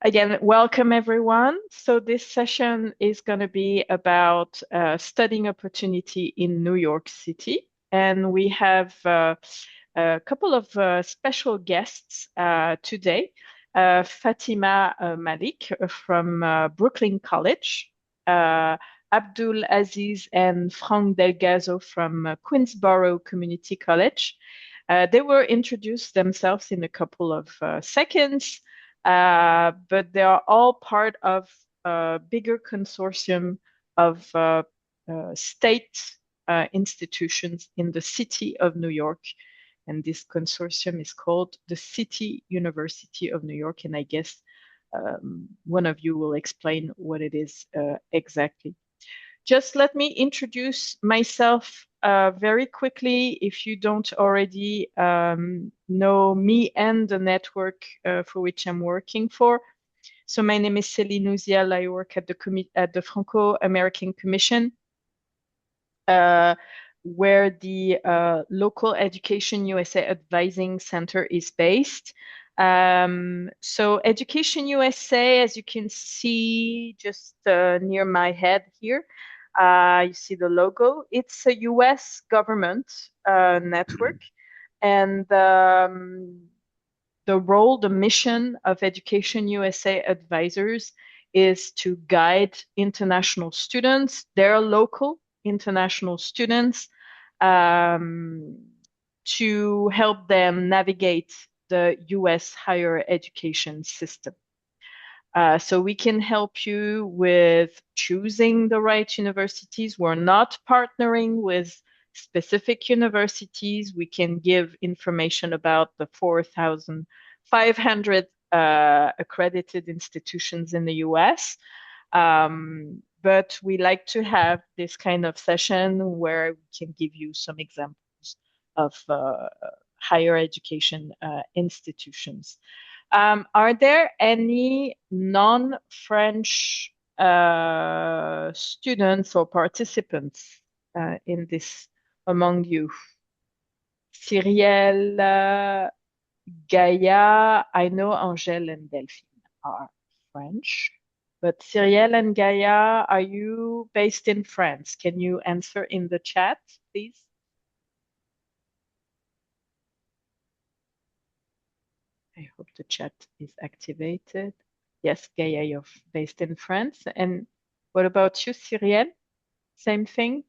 Again, welcome everyone. So this session is going to be about studying opportunity in New York City. And we have a couple of special guests today. Fatima Malik from Brooklyn College, Abdul, Aziz, and Frank Del Gaiso from Queensborough Community College. They will introduce themselves in a couple of seconds. But they are all part of a bigger consortium of state institutions in the city of New York. And this consortium is called the City University of New York. And I guess one of you will explain what it is exactly. Just let me introduce myself very quickly if you don't already know me and the network for which I'm working for. So my name is Céline Ouzial. I work at the Franco-American Commission, where the Local Education USA Advising Center is based. So Education USA, as you can see just near my head here, you see the logo. It's a US government network. And the role, the mission of Education USA advisors is to guide international students, their local international students, to help them navigate the US higher education system. So we can help you with choosing the right universities. We're not partnering with specific universities. We can give information about the 4,500 accredited institutions in the US. But we like to have this kind of session where we can give you some examples of higher education institutions. Are there any non-French students or participants in this among you? Cyrielle, Gaia, I know Angèle and Delphine are French, but Cyrielle and Gaia, are you based in France? Can you answer in the chat, please? I hope the chat is activated. Yes, Gaia, you're based in France. And what about you, Cyrielle? Same thing?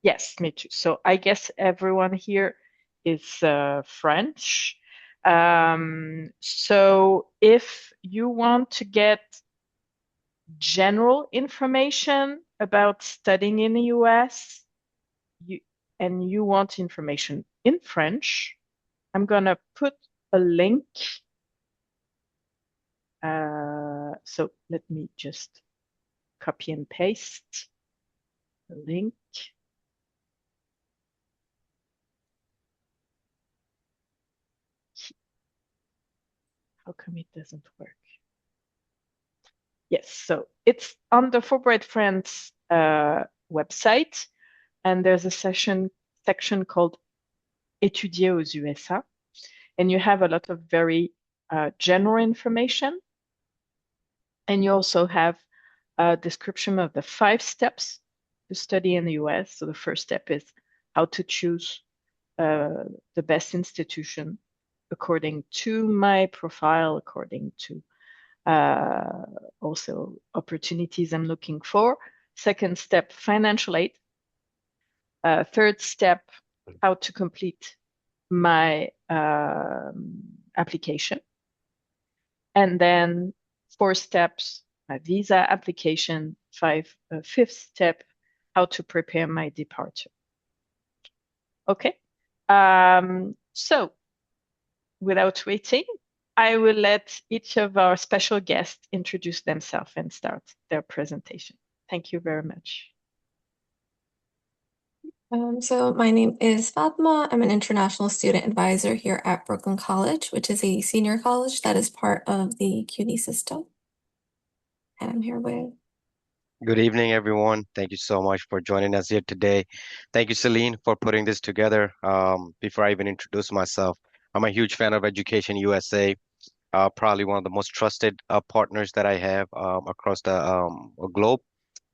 Yes, me too. So I guess everyone here is French. So if you want to get general information about studying in the US, and you want information in French, I'm going to put a link. So let me just copy and paste the link. How come it doesn't work? Yes, so it's on the Fulbright France website, and there's a section called Étudier aux USA, and you have a lot of very general information, and you also have a description of the 5 steps to study in the US. So the first step is how to choose the best institution according to my profile, according to also opportunities I'm looking for. Second step, financial aid. Third step, how to complete my application. And then 4 steps, my visa application. Fifth step, how to prepare my departure. Okay. So without waiting, I will let each of our special guests introduce themselves and start their presentation. Thank you very much. So my name is Fatima. I'm an international student advisor here at Brooklyn College, which is a senior college that is part of the CUNY system. And I'm here with... Good evening, everyone. Thank you so much for joining us here today. Thank you, Celine, for putting this together. Before I even introduce myself, I'm a huge fan of Education USA. probably one of the most trusted partners that I have across the globe.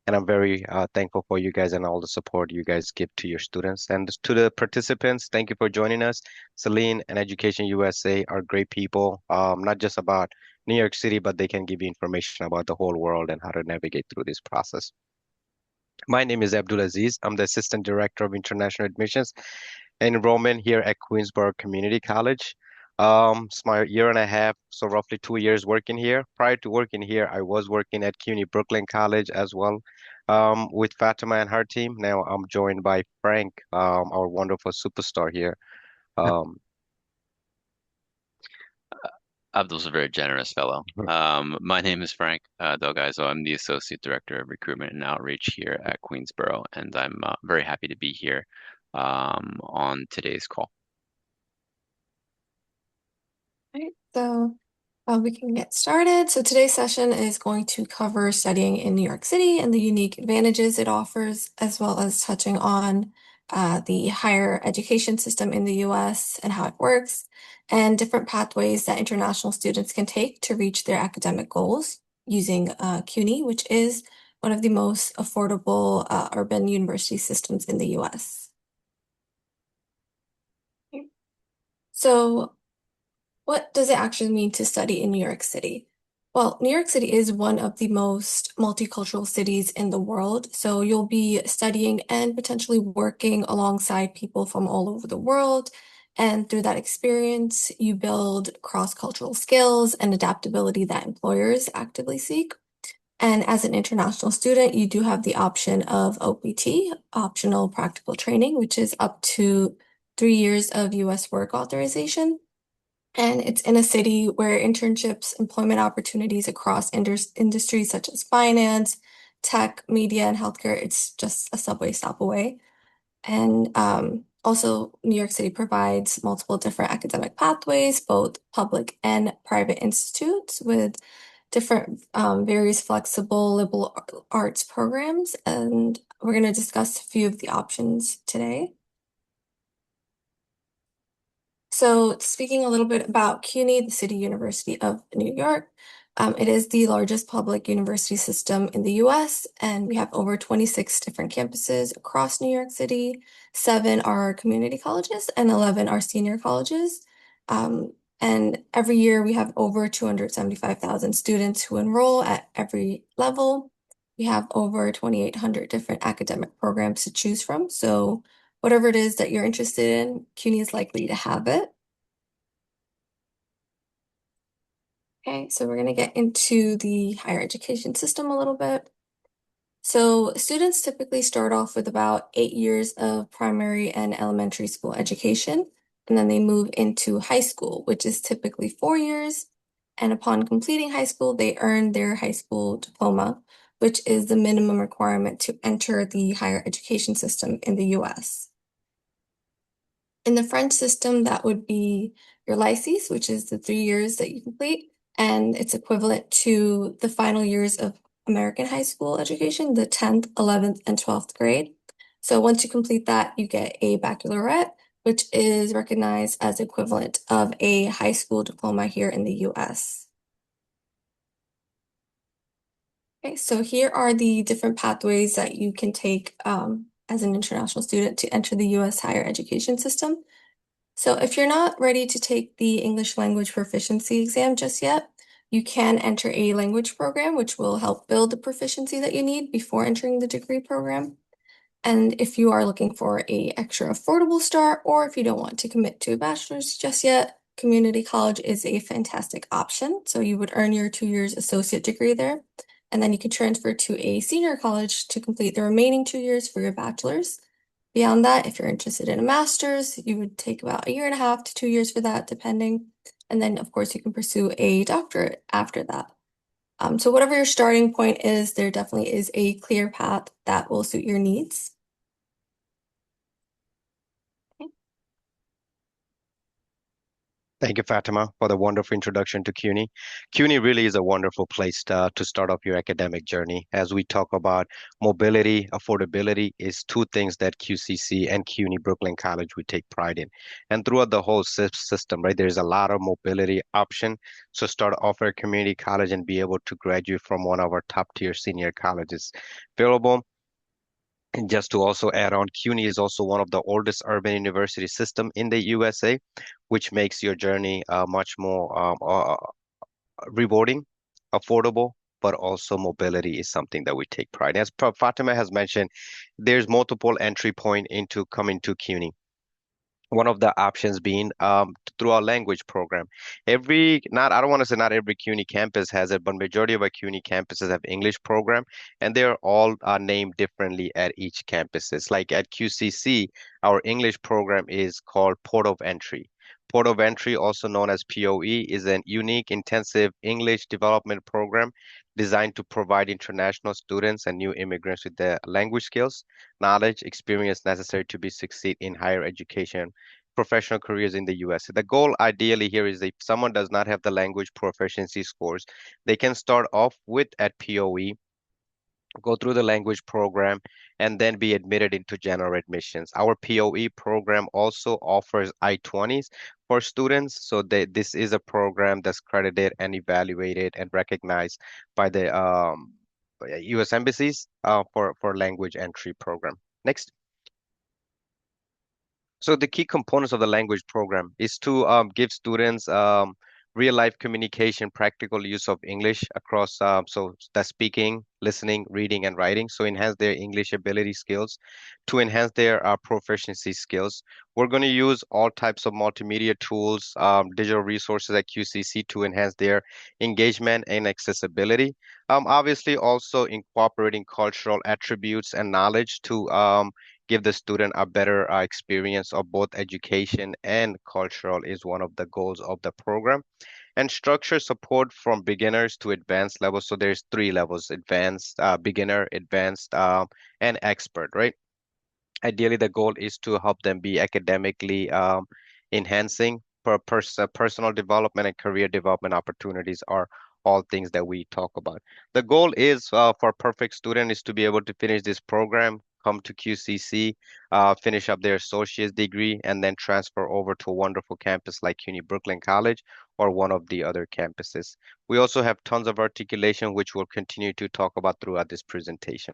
And I'm very thankful for you guys and all the support you guys give to your students. And to the participants, thank you for joining us. Celine and Education USA are great people, not just about New York City, but they can give you information about the whole world and how to navigate through this process. My name is Abdul Aziz. I'm the Assistant Director of International Admissions and Enrollment here at Queensborough Community College. It's my year and a half, so roughly 2 years working here. Prior to working here, I was working at CUNY Brooklyn College as well, with Fatima and her team. Now I'm joined by Frank, our wonderful superstar here. Um, Abdul's a very generous fellow. My name is Frank Del Gaiso. I'm the Associate Director of Recruitment and Outreach here at Queensborough, and I'm very happy to be here on today's call. Right, so we can get started. So today's session is going to cover studying in New York City and the unique advantages it offers, as well as touching on the higher education system in the US and how it works, and different pathways that international students can take to reach their academic goals using CUNY, which is one of the most affordable urban university systems in the US. So what does it actually mean to study in New York City? Well, New York City is one of the most multicultural cities in the world. So you'll be studying and potentially working alongside people from all over the world. And through that experience, you build cross-cultural skills and adaptability that employers actively seek. And as an international student, you do have the option of OPT, optional practical training, which is up to 3 years of US work authorization. And it's in a city where internships, employment opportunities across industries such as finance, tech, media, and healthcare, it's just a subway stop away. And also, New York City provides multiple different academic pathways, both public and private institutes, with different various flexible liberal arts programs. And we're going to discuss a few of the options today. So speaking a little bit about CUNY, the City University of New York, it is the largest public university system in the US, and we have over 26 different campuses across New York City. 7 are community colleges and 11 are senior colleges. And every year we have over 275,000 students who enroll at every level. We have over 2,800 different academic programs to choose from. So whatever it is that you're interested in, CUNY is likely to have it. Okay, so we're going to get into the higher education system a little bit. So students typically start off with about 8 years of primary and elementary school education, and then they move into high school, which is typically 4 years. And upon completing high school, they earn their high school diploma, which is the minimum requirement to enter the higher education system in the US. In the French system, that would be your lycée, which is the 3 years that you complete, and it's equivalent to the final years of American high school education, the 10th, 11th, and 12th grade. So once you complete that, you get a baccalaureate, which is recognized as equivalent of a high school diploma here in the US. Okay, so here are the different pathways that you can take as an international student to enter the US higher education system. So if you're not ready to take the English language proficiency exam just yet, you can enter a language program, which will help build the proficiency that you need before entering the degree program. And if you are looking for a extra affordable start, or if you don't want to commit to a bachelor's just yet, community college is a fantastic option. So you would earn your 2 years associate degree there, and then you can transfer to a senior college to complete the remaining 2 years for your bachelor's. Beyond that, if you're interested in a master's, you would take about 1.5 to 2 years for that, depending. And then, of course, you can pursue a doctorate after that. So whatever your starting point is, there definitely is a clear path that will suit your needs. Okay. Thank you, Fatima, for the wonderful introduction to CUNY. CUNY really is a wonderful place to start off your academic journey. As we talk about mobility, affordability is two things that QCC and CUNY Brooklyn College we take pride in. And throughout the whole system, right, there's a lot of mobility option. So start off at a community college and be able to graduate from one of our top tier senior colleges available. And just to also add on, CUNY is also one of the oldest urban university system in the USA, which makes your journey much more rewarding, affordable, but also mobility is something that we take pride in. As Fatima has mentioned, there's multiple entry point into coming to CUNY. One of the options being through our language program. I don't want to say not every CUNY campus has it, but majority of our CUNY campuses have English program, and they're all named differently at each campuses. Like at QCC, our English program is called Port of Entry. Port of Entry, also known as POE, is an unique intensive English development program designed to provide international students and new immigrants with the language skills, knowledge, experience necessary to be succeed in higher education professional careers in the US. The goal ideally here is if someone does not have the language proficiency scores, they can start off with at POE, go through the language program, and then be admitted into general admissions. Our POE program also offers I-20s for students, so this is a program that's credited and evaluated and recognized by the US embassies for language entry program. Next. So the key components of the language program is to give students real life communication, practical use of English across so the speaking, listening, reading, and writing. So enhance their English ability skills, to enhance their proficiency skills. We're going to use all types of multimedia tools, digital resources at QCC to enhance their engagement and accessibility. Obviously, also incorporating cultural attributes and knowledge to give the student a better experience of both education and cultural is one of the goals of the program. And structure support from beginners to advanced levels. So there's three levels: advanced, beginner, advanced, and expert, right? Ideally, the goal is to help them be academically enhancing personal development and career development opportunities are all things that we talk about. The goal is for perfect student is to be able to finish this program, come to QCC, finish up their associate's degree, and then transfer over to a wonderful campus like CUNY Brooklyn College or one of the other campuses. We also have tons of articulation, which we'll continue to talk about throughout this presentation.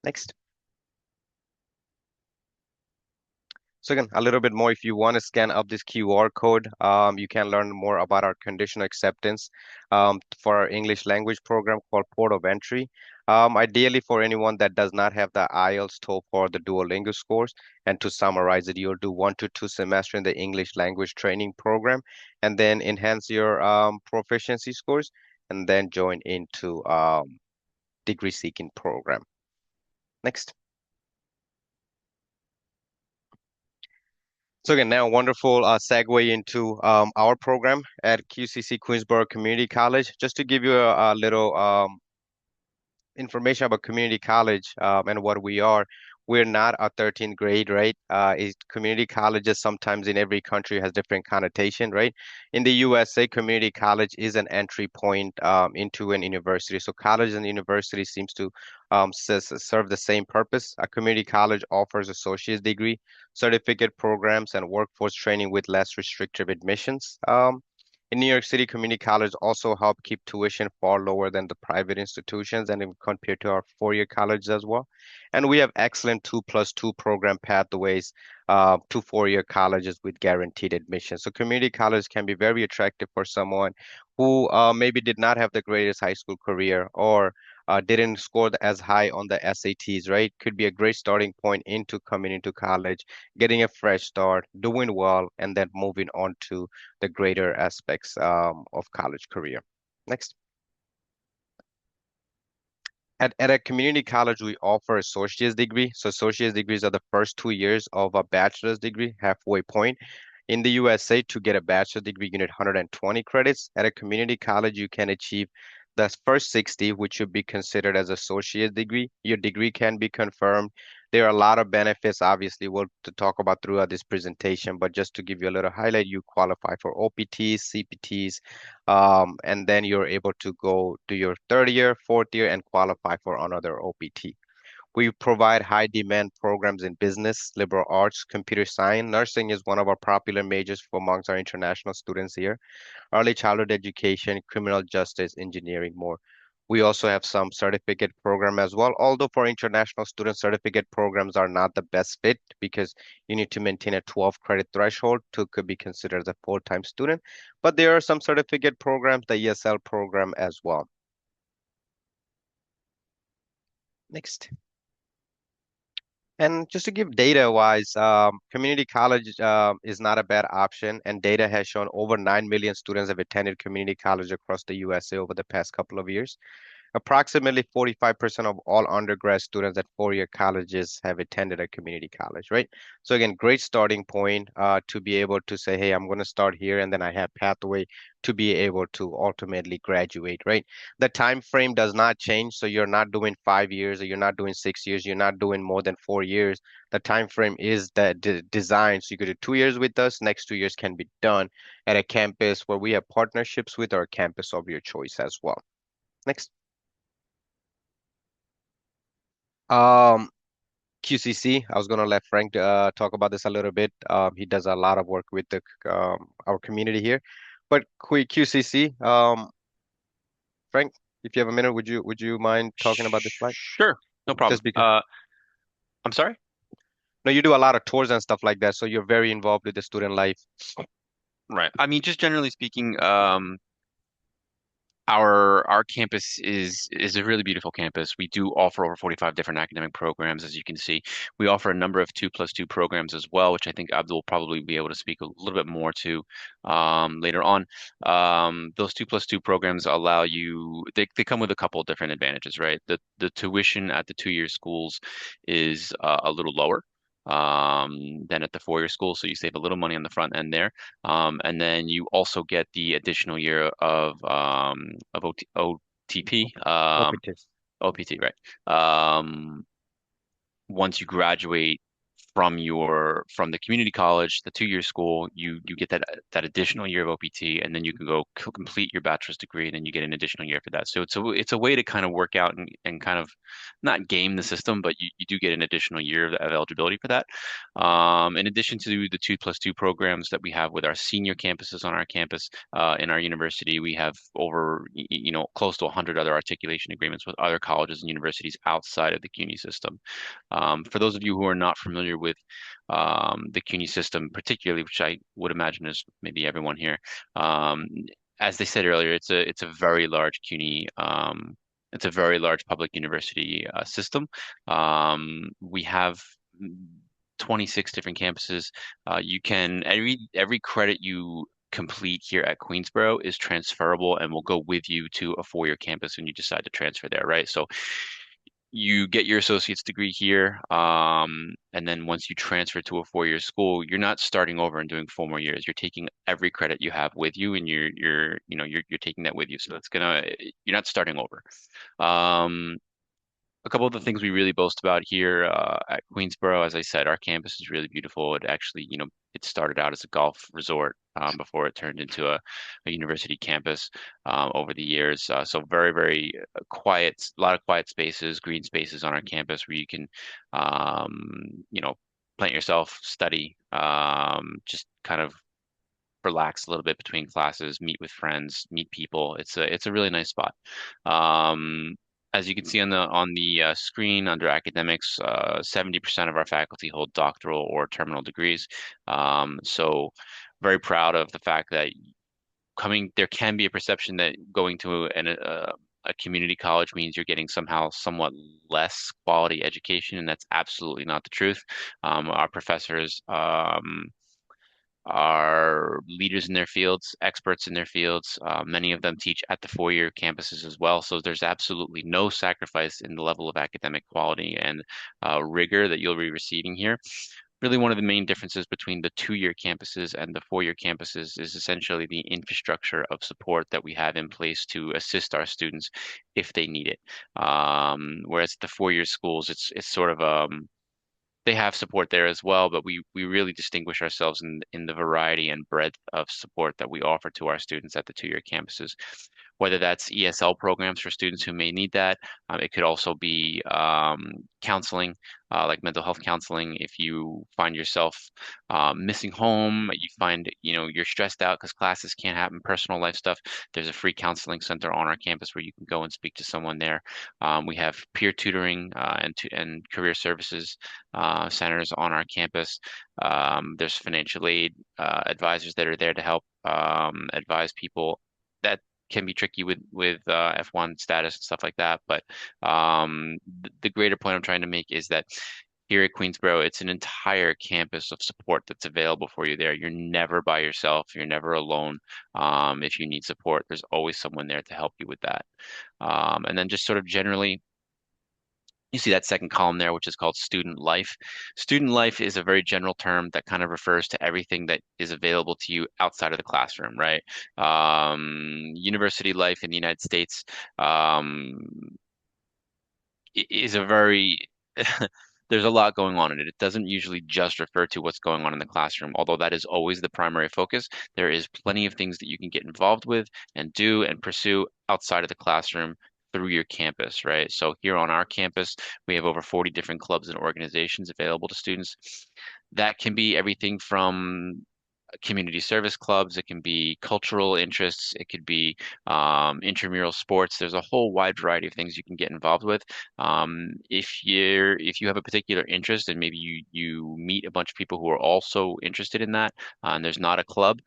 Next. So again, a little bit more, if you want to scan up this QR code, you can learn more about our conditional acceptance for our English language program called Port of Entry. Ideally, for anyone that does not have the IELTS, TOEFL, or the Duolingo scores, and to summarize it, you'll do 1 to 2 semester in the English language training program, and then enhance your proficiency scores, and then join into degree seeking program. Next. So again, now wonderful segue into our program at QCC Queensborough Community College. Just to give you a little information about community college and what we are. We're not a 13th grade, right? Community colleges sometimes in every country has different connotation, right? In the USA, community college is an entry point into an university. So college and university seems to serve the same purpose. A community college offers associate's degree, certificate programs, and workforce training with less restrictive admissions. In New York City, community college also help keep tuition far lower than the private institutions and compared to our four-year colleges as well. And we have excellent 2+2 program pathways to four-year colleges with guaranteed admission. So community college can be very attractive for someone who maybe did not have the greatest high school career or didn't score as high on the SATs, right? Could be a great starting point into coming into college, getting a fresh start, doing well, and then moving on to the greater aspects of college career. Next. At a community college, we offer associate's degree. So associate's degrees are the first 2 years of a bachelor's degree, halfway point. In the USA, to get a bachelor's degree, you need 120 credits. At a community college, you can achieve the first 60, which should be considered as associate degree. Your degree can be confirmed. There are a lot of benefits, obviously, we'll to talk about throughout this presentation, but just to give you a little highlight, you qualify for OPTs, CPTs, and then you're able to go to your third year, fourth year, and qualify for another OPT. We provide high demand programs in business, liberal arts, computer science. Nursing is one of our popular majors for amongst our international students here. Early childhood education, criminal justice, engineering, more. We also have some certificate program as well. Although for international students, certificate programs are not the best fit because you need to maintain a 12 credit threshold to could be considered as a full-time student. But there are some certificate programs, the ESL program as well. Next. And just to give data wise, community college is not a bad option, and data has shown over 9 million students have attended community college across the USA over the past couple of years. Approximately 45% of all undergrad students at four-year colleges have attended a community college, right? So again, great starting point to be able to say, hey, I'm going to start here, and then I have pathway to be able to ultimately graduate, right? The time frame does not change, so you're not doing 5 years or you're not doing 6 years, you're not doing more than 4 years. The time frame is that designed, so you could do 2 years with us, next 2 years can be done at a campus where we have partnerships with our campus of your choice as well. Next. Um, QCC, I was going to let Frank talk about this a little bit. He does a lot of work with the our community here. But QCC, Frank, if you have a minute, would you mind talking about this slide? Sure, no problem. Just because I'm sorry? no, you do a lot of tours and stuff like that, so you're very involved with the student life. Right. I mean, just generally speaking, our campus is a really beautiful campus. We do offer over 45 different academic programs, as you can see. We offer a number of 2+2 programs as well, which I think Abdul will probably be able to speak a little bit more to later on. Those 2+2 programs allow you, they come with a couple of different advantages, right? The tuition at the 2-year schools is a little lower than at the 4-year school, so you save a little money on the front end there. And then you also get the additional year of OTP, OPTs. OPT, right? Once you graduate from the community college, the 2-year school, you get that additional year of OPT, and then you can go complete your bachelor's degree, and then you get an additional year for that. So it's a way to kind of work out and kind of not game the system, but you do get an additional year of eligibility for that. In addition to the 2+2 programs that we have with our senior campuses on our campus, in our university, we have over close to 100 other articulation agreements with other colleges and universities outside of the CUNY system. For those of you who are not familiar with the CUNY system, particularly, which I would imagine is maybe everyone here, as they said earlier, it's a very large CUNY. It's a very large public university system. We have 26 different campuses. You can every credit you complete here at Queensborough is transferable and will go with you to a 4-year campus when you decide to transfer there, right? So you get your associate's degree here, and then once you transfer to a 4-year school, you're not starting over and doing 4 more years. You're taking every credit you have with you, and you're taking that with you. So you're not starting over. A couple of the things we really boast about here at Queensborough, as I said, our campus is really beautiful. It actually, it started out as a golf resort before it turned into a university campus over the years. So very, very quiet, a lot of quiet spaces, green spaces on our campus where you can, plant yourself, study, just kind of relax a little bit between classes, meet with friends, meet people. It's a really nice spot. As you can see on the screen under academics, 70% of our faculty hold doctoral or terminal degrees. So very proud of the fact that there can be a perception that going to a community college means you're getting somewhat less quality education, and that's absolutely not the truth. Our professors are leaders in their fields, experts in their fields. Many of them teach at the 4-year campuses as well. So there's absolutely no sacrifice in the level of academic quality and rigor that you'll be receiving here. really one of the main differences between the 2-year campuses and the 4-year campuses is essentially the infrastructure of support that we have in place to assist our students if they need it. Whereas the 4-year schools, it's sort of they have support there as well, but we really distinguish ourselves in the variety and breadth of support that we offer to our students at the 2-year campuses. Whether that's ESL programs for students who may need that, it could also be counseling, like mental health counseling. If you find yourself missing home, you find you're stressed out because classes can't happen, personal life stuff. There's a free counseling center on our campus where you can go and speak to someone there. We have peer tutoring and career services centers on our campus. There's financial aid advisors that are there to help advise people. That can be tricky with F1 status and stuff like that. But the greater point I'm trying to make is that here at Queensborough, it's an entire campus of support that's available for you there. You're never by yourself. You're never alone. If you need support, there's always someone there to help you with that. And then just sort of generally, you see that second column there, which is called student life. Student life is a very general term that kind of refers to everything that is available to you outside of the classroom, right? University life in the United States is a very there's a lot going on in it. It doesn't usually just refer to what's going on in the classroom, although that is always the primary focus. There is plenty of things that you can get involved with and do and pursue outside of the classroom through your campus, right? So here on our campus, we have over 40 different clubs and organizations available to students. That can be everything from community service clubs, it can be cultural interests, it could be intramural sports. There's a whole wide variety of things you can get involved with. If you have a particular interest and maybe you meet a bunch of people who are also interested in that, and there's not a club,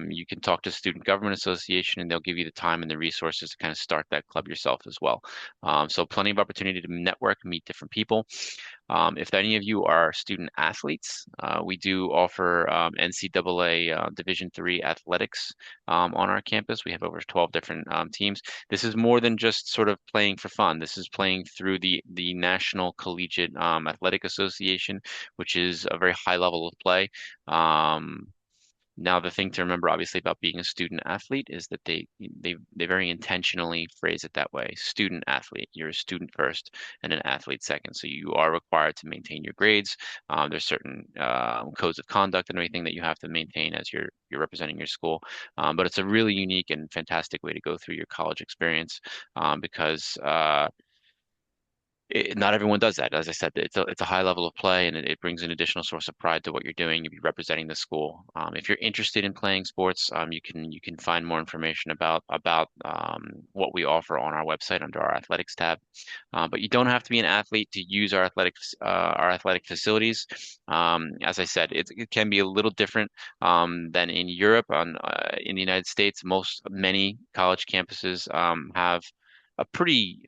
you can talk to Student Government Association and they'll give you the time and the resources to kind of start that club yourself as well. So plenty of opportunity to network, meet different people. If any of you are student athletes, we do offer NCAA Division III athletics on our campus. We have over 12 different teams. This is more than just sort of playing for fun. This is playing through the National Collegiate Athletic Association, which is a very high level of play. Now, the thing to remember, obviously, about being a student athlete is that they very intentionally phrase it that way. Student athlete, you're a student first and an athlete second. So you are required to maintain your grades. There's certain codes of conduct and everything that you have to maintain as you're representing your school. But it's a really unique and fantastic way to go through your college experience because not everyone does that. As I said, it's a high level of play, and it brings an additional source of pride to what you're doing. You'll be representing the school. If you're interested in playing sports, you can find more information about what we offer on our website under our athletics tab. But you don't have to be an athlete to use our athletic facilities. As I said, it can be a little different than in Europe. In the United States, many college campuses have a pretty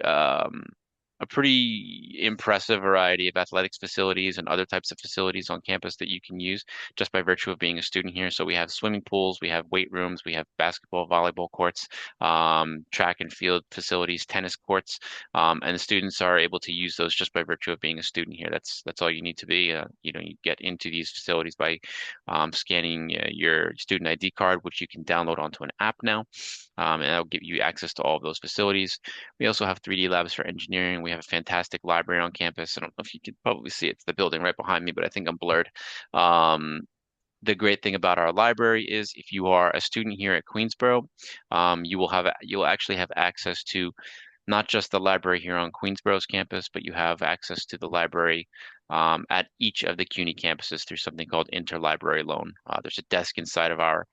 a pretty impressive variety of athletics facilities and other types of facilities on campus that you can use just by virtue of being a student here. So we have swimming pools, we have weight rooms, we have basketball, volleyball courts, track and field facilities, tennis courts, and the students are able to use those just by virtue of being a student here. That's all you need to be. You get into these facilities by scanning your student ID card, which you can download onto an app now, and that'll give you access to all of those facilities. We also have 3D labs for engineering. We have a fantastic library on campus. I don't know if you can probably see it. It's the building right behind me, but I think I'm blurred. The great thing about our library is if you are a student here at Queensborough, you'll actually have access to not just the library here on Queensborough's campus, but you have access to the library at each of the CUNY campuses through something called interlibrary loan. There's a desk inside of our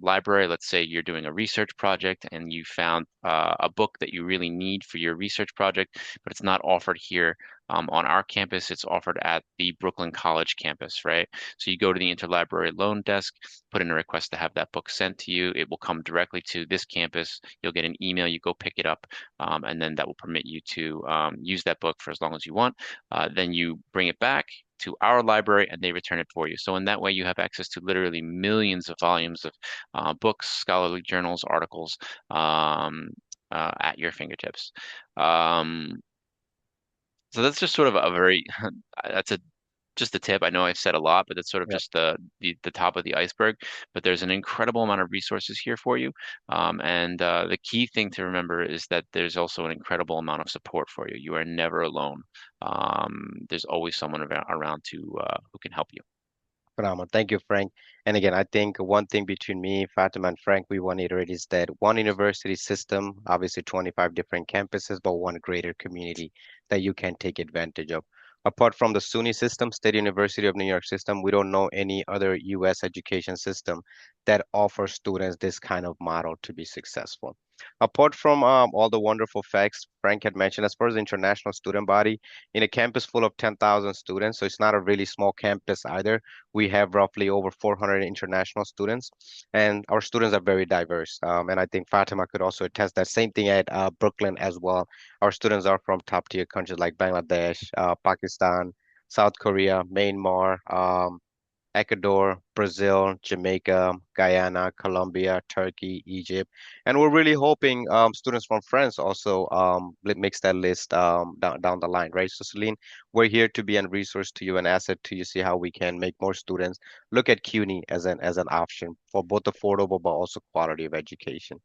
library. Let's say you're doing a research project and you found a book that you really need for your research project, but it's not offered here on our campus. It's offered at the Brooklyn College campus, right? So you go to the interlibrary loan desk, put in a request to have that book sent to you. It will come directly to this campus. You'll get an email. You go pick it up, and then that will permit you to use that book for as long as you want. Then you bring it back to our library and they return it for you. So in that way, you have access to literally millions of volumes of books, scholarly journals, articles at your fingertips. So that's just sort of a very, that's a just the tip. I know I've said a lot, but that's sort of Yep. just the top of the iceberg. But there's an incredible amount of resources here for you. And the key thing to remember is that there's also an incredible amount of support for you. You are never alone. There's always someone around to who can help you. Phenomenal. Thank you, Frank. And again, I think one thing between me, Fatima, and Frank, we want to iterate is that one university system, obviously 25 different campuses, but one greater community that you can take advantage of. Apart from the SUNY system, State University of New York system, we don't know any other US education system that offers students this kind of model to be successful. Apart from all the wonderful facts Frank had mentioned, as far as the international student body, in a campus full of 10,000 students, so it's not a really small campus either. We have roughly over 400 international students, and our students are very diverse. And I think Fatima could also attest that same thing at Brooklyn as well. Our students are from top tier countries like Bangladesh, Pakistan, South Korea, Myanmar, Ecuador, Brazil, Jamaica, Guyana, Colombia, Turkey, Egypt, and we're really hoping students from France also makes that list down the line, right? So Celine, we're here to be a resource to you, an asset to you, see how we can make more students look at CUNY as an option for both affordable but also quality of education.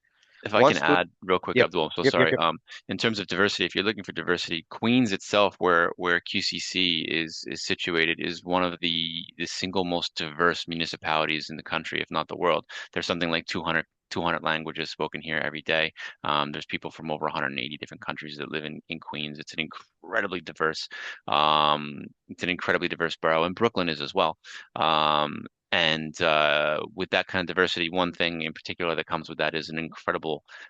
If I One can student, add real quick, yep, Abdul, I'm so yep, yep, sorry. yep. In terms of diversity, if you're looking for diversity, Queens itself, where QCC is situated, is one of the single most diverse municipalities in the country, if not the world. There's something like 200 languages spoken here every day. There's people from over 180 different countries that live in Queens. It's an incredibly diverse borough, and Brooklyn is as well. And with that kind of diversity, one thing in particular that comes with that is an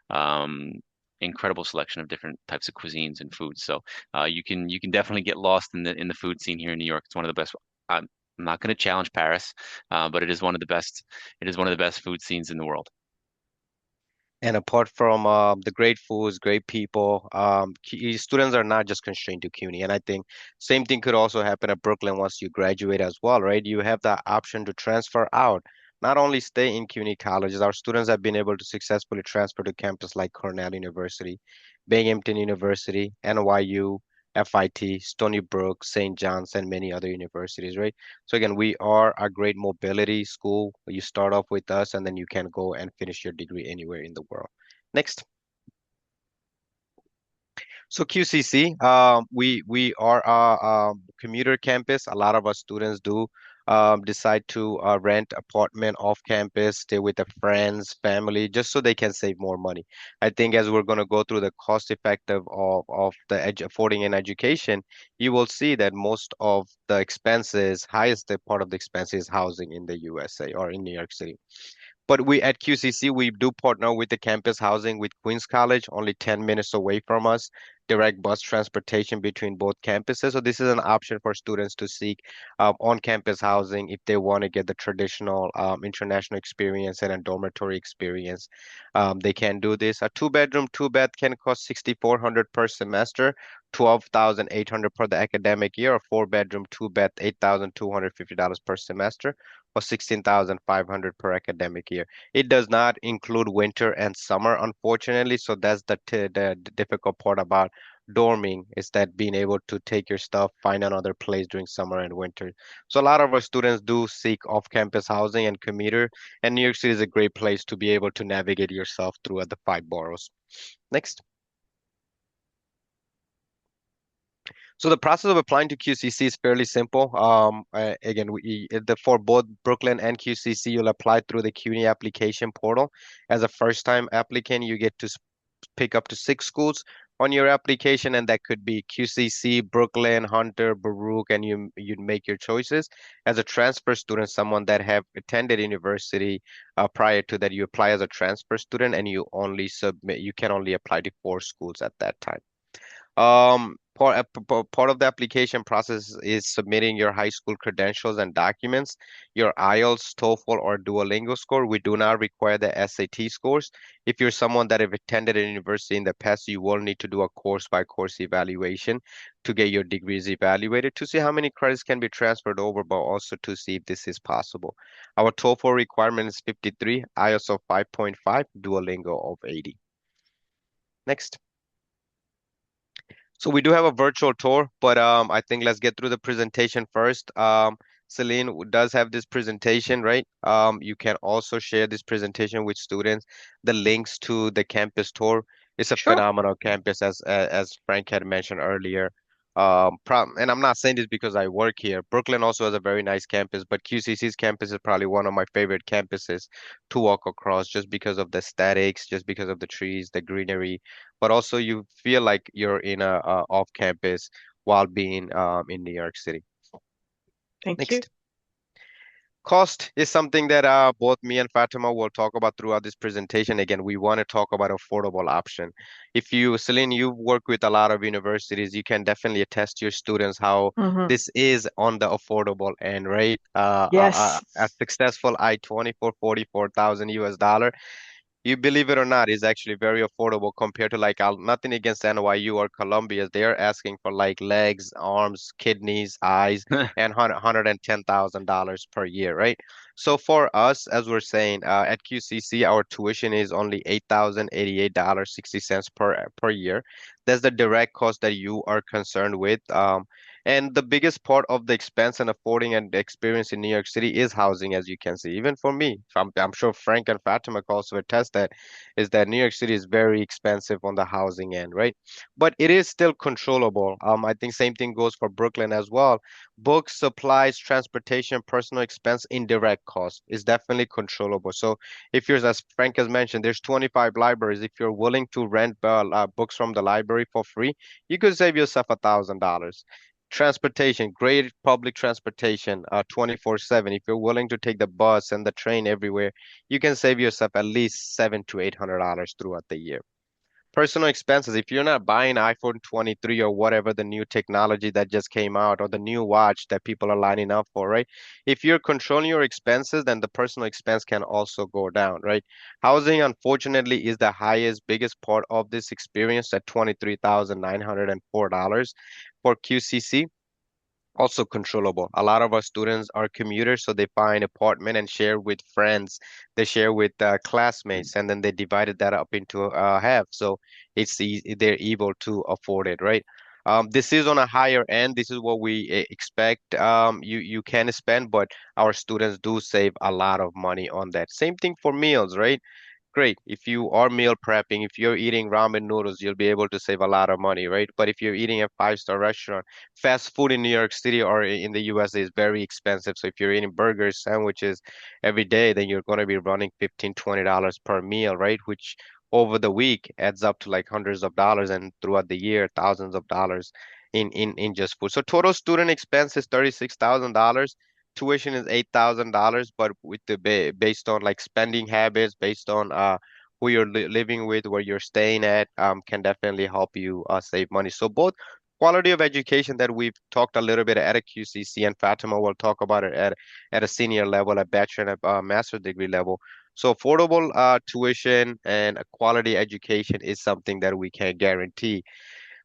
um, incredible selection of different types of cuisines and foods. So you can definitely get lost in the food scene here in New York. It's one of the best. I'm not going to challenge Paris, but it is one of the best. It is one of the best food scenes in the world. And apart from the great foods, great people, students are not just constrained to CUNY. And I think same thing could also happen at Brooklyn once you graduate as well, right? You have the option to transfer out, not only stay in CUNY colleges. Our students have been able to successfully transfer to campus like Cornell University, Binghamton University, NYU, FIT, Stony Brook, St. John's, and many other universities, right? So again, we are a great mobility school. You start off with us, and then you can go and finish your degree anywhere in the world. Next. So QCC, we are a commuter campus. A lot of our students do decide to rent apartment off campus, stay with their friends, family, just so they can save more money. I think as we're going to go through the cost effective of the affording an education, you will see that most of the expenses, highest part of the expense is housing in the USA or in New York City. But we at QCC, we do partner with the campus housing with Queens College, only 10 minutes away from us, direct bus transportation between both campuses. So this is an option for students to seek on-campus housing if they want to get the traditional international experience and a dormitory experience. They can do this. A two-bedroom, two-bath can cost 6,400 per semester, 12,800 per the academic year, or four-bedroom, two-bath, $8,250 per semester, or 16,500 per academic year. It does not include winter and summer, unfortunately. So that's the difficult part about dorming is that being able to take your stuff, find another place during summer and winter. So a lot of our students do seek off-campus housing and commuter, and New York City is a great place to be able to navigate yourself through the five boroughs. Next. So the process of applying to QCC is fairly simple. Again, for both Brooklyn and QCC, you'll apply through the CUNY application portal. As a first-time applicant, you get to pick up to 6 schools on your application, and that could be QCC, Brooklyn, Hunter, Baruch, and you make your choices. As a transfer student, someone that have attended university prior to that, you apply as a transfer student, and you can only apply to 4 schools at that time. Part of the application process is submitting your high school credentials and documents, your IELTS, TOEFL, or Duolingo score. We do not require the SAT scores. If you're someone that have attended a university in the past, you will need to do a course by course evaluation to get your degrees evaluated to see how many credits can be transferred over, but also to see if this is possible. Our TOEFL requirement is 53, IELTS of 5.5, Duolingo of 80. Next. So we do have a virtual tour, but I think let's get through the presentation first. Celine does have this presentation, right? You can also share this presentation with students. The links to the campus tour. It's a Sure. phenomenal campus, as Frank had mentioned earlier. And I'm not saying this because I work here. Brooklyn also has a very nice campus, but QCC's campus is probably one of my favorite campuses to walk across, just because of the aesthetics, just because of the trees, the greenery, but also you feel like you're in a off campus while being in New York City. Thank you. Next. Cost is something that both me and Fatima will talk about throughout this presentation. Again, we want to talk about affordable option. If you, Celine, you've worked with a lot of universities, you can definitely attest to your students how Hmm. this is on the affordable end, right? Yes. A successful I-20 for 44,000 US dollar, you believe it or not, is actually very affordable compared to like nothing against NYU or Columbia. They are asking for like legs, arms, kidneys, eyes, and $110,000 per year, right? So for us, as we're saying, at QCC, our tuition is only $8,088.60 per year. That's the direct cost that you are concerned with. And the biggest part of the expense and affording and the experience in New York City is housing, as you can see. Even for me, I'm sure Frank and Fatima can also attest that, is that New York City is very expensive on the housing end, right? But it is still controllable. I think same thing goes for Brooklyn as well. Books, supplies, transportation, personal expense, indirect cost is definitely controllable. So if you're, as Frank has mentioned, there's 25 libraries. If you're willing to rent books from the library for free, you could save yourself $1,000. Transportation, great public transportation, 24/7. If you're willing to take the bus and the train everywhere, you can save yourself at least $700 to $800 throughout the year. Personal expenses, if you're not buying iPhone 23 or whatever the new technology that just came out, or the new watch that people are lining up for, right? If you're controlling your expenses, then the personal expense can also go down, right? Housing, unfortunately, is the highest, biggest part of this experience at $23,904 for QCC. Also controllable. A lot of our students are commuters, so they find apartment and share with friends. They share with classmates, and then they divided that up into half. So they're able to afford it, right? This is on a higher end. This is what we expect you can spend, but our students do save a lot of money on that. Same thing for meals, right? Great. If you are meal prepping, if you're eating ramen noodles, you'll be able to save a lot of money, right? But if you're eating a five-star restaurant, fast food in New York City or in the US is very expensive. So if you're eating burgers, sandwiches every day, then you're going to be running $15, $20 per meal, right? Which over the week adds up to like hundreds of dollars, and throughout the year, thousands of dollars in just food. So total student expense is $36,000. Tuition is $8,000, but with the based on like spending habits, based on who you're living with, where you're staying at, can definitely help you save money. So both quality of education that we've talked a little bit at a QCC, and Fatima will talk about it at a senior level, a bachelor and a master's degree level. So affordable tuition and a quality education is something that we can guarantee.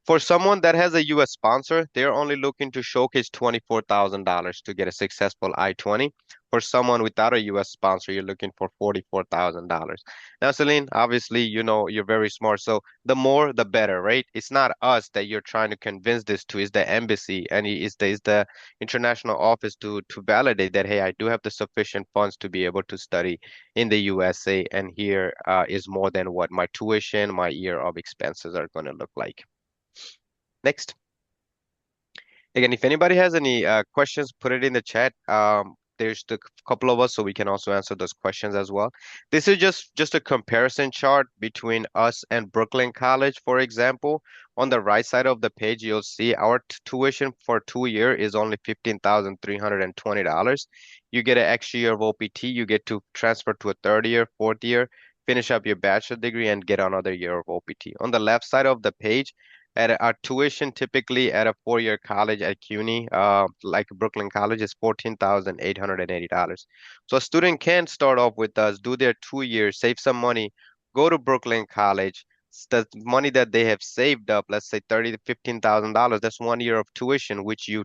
For someone that has a US sponsor, they're only looking to showcase $24,000 to get a successful I-20. For someone without a US sponsor, you're looking for $44,000. Now, Celine, obviously, you know, you're very smart. So the more, the better, right? It's not us that you're trying to convince this to, it's the embassy and it's the international office to validate that, hey, I do have the sufficient funds to be able to study in the USA. And here is more than what my tuition, my year of expenses are going to look like. Next. Again, if anybody has any questions, put it in the chat. There's a couple of us, so we can also answer those questions as well. This is just a comparison chart between us and Brooklyn College, for example. On the right side of the page, you'll see our tuition for 2 year is only $15,320. You get an extra year of OPT. You get to transfer to a third year, fourth year, finish up your bachelor degree, and get another year of OPT. On the left side of the page, at our tuition typically at a 4 year college at CUNY, like Brooklyn College, is $14,880. So a student can start off with us, do their 2 years, save some money, go to Brooklyn College. The money that they have saved up, let's say 30 to $15,000, that's 1 year of tuition, which you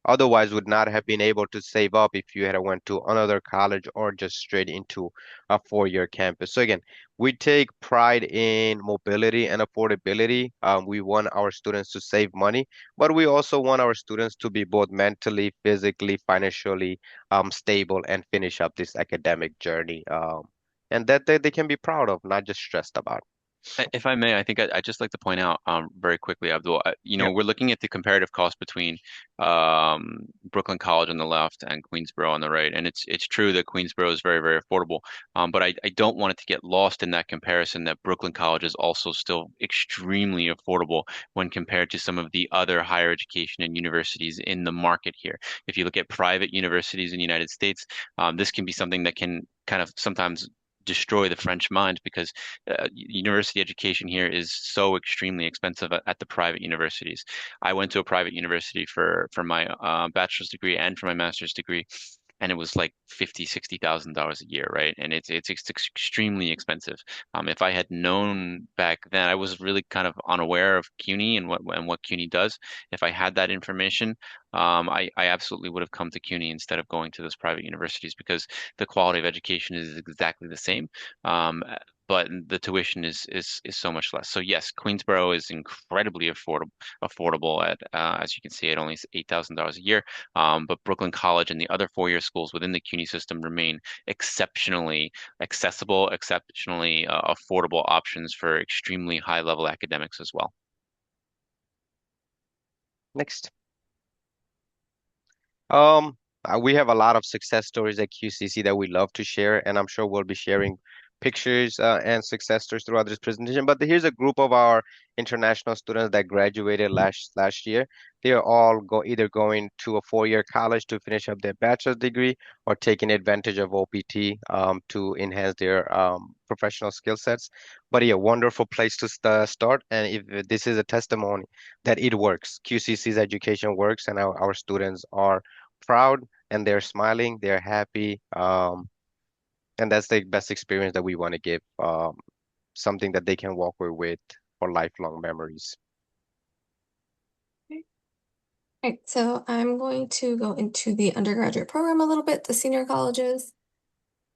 otherwise would not have been able to save up if you had went to another college or just straight into a four-year campus. So again, we take pride in mobility and affordability. We want our students to save money, but we also want our students to be both mentally, physically, financially stable and finish up this academic journey. And that they can be proud of, not just stressed about. If I may, I think I'd just like to point out very quickly, Abdul, Yeah. we're looking at the comparative cost between Brooklyn College on the left and Queensborough on the right. And it's true that Queensborough is very, very affordable. But I don't want it to get lost in that comparison that Brooklyn College is also still extremely affordable when compared to some of the other higher education and universities in the market here. If you look at private universities in the United States, this can be something that can kind of sometimes destroy the French mind because university education here is so extremely expensive at the private universities. I went to a private university for my bachelor's degree and for my master's degree, and it was like 50, $60,000 a year, right? And it's extremely expensive. If I had known back then, I was really kind of unaware of CUNY and what CUNY does. If I had that information, I absolutely would have come to CUNY instead of going to those private universities because the quality of education is exactly the same. But the tuition is so much less. So yes, Queensborough is incredibly affordable at as you can see at only $8,000 a year. But Brooklyn College and the other four-year schools within the CUNY system remain exceptionally accessible, exceptionally affordable options for extremely high-level academics as well. Next. We have a lot of success stories at QCC that we love to share, and I'm sure we'll be sharing pictures and success stories throughout this presentation. But here's a group of our international students that graduated last year. They are all either going to a four-year college to finish up their bachelor's degree or taking advantage of OPT to enhance their professional skill sets. But yeah, wonderful place to start. And if this is a testimony that it works, QCC's education works, and our students are proud and they're smiling, they're happy, and that's the best experience that we want to give, something that they can walk away with for lifelong memories. Right, so I'm going to go into the undergraduate program a little bit, the senior colleges.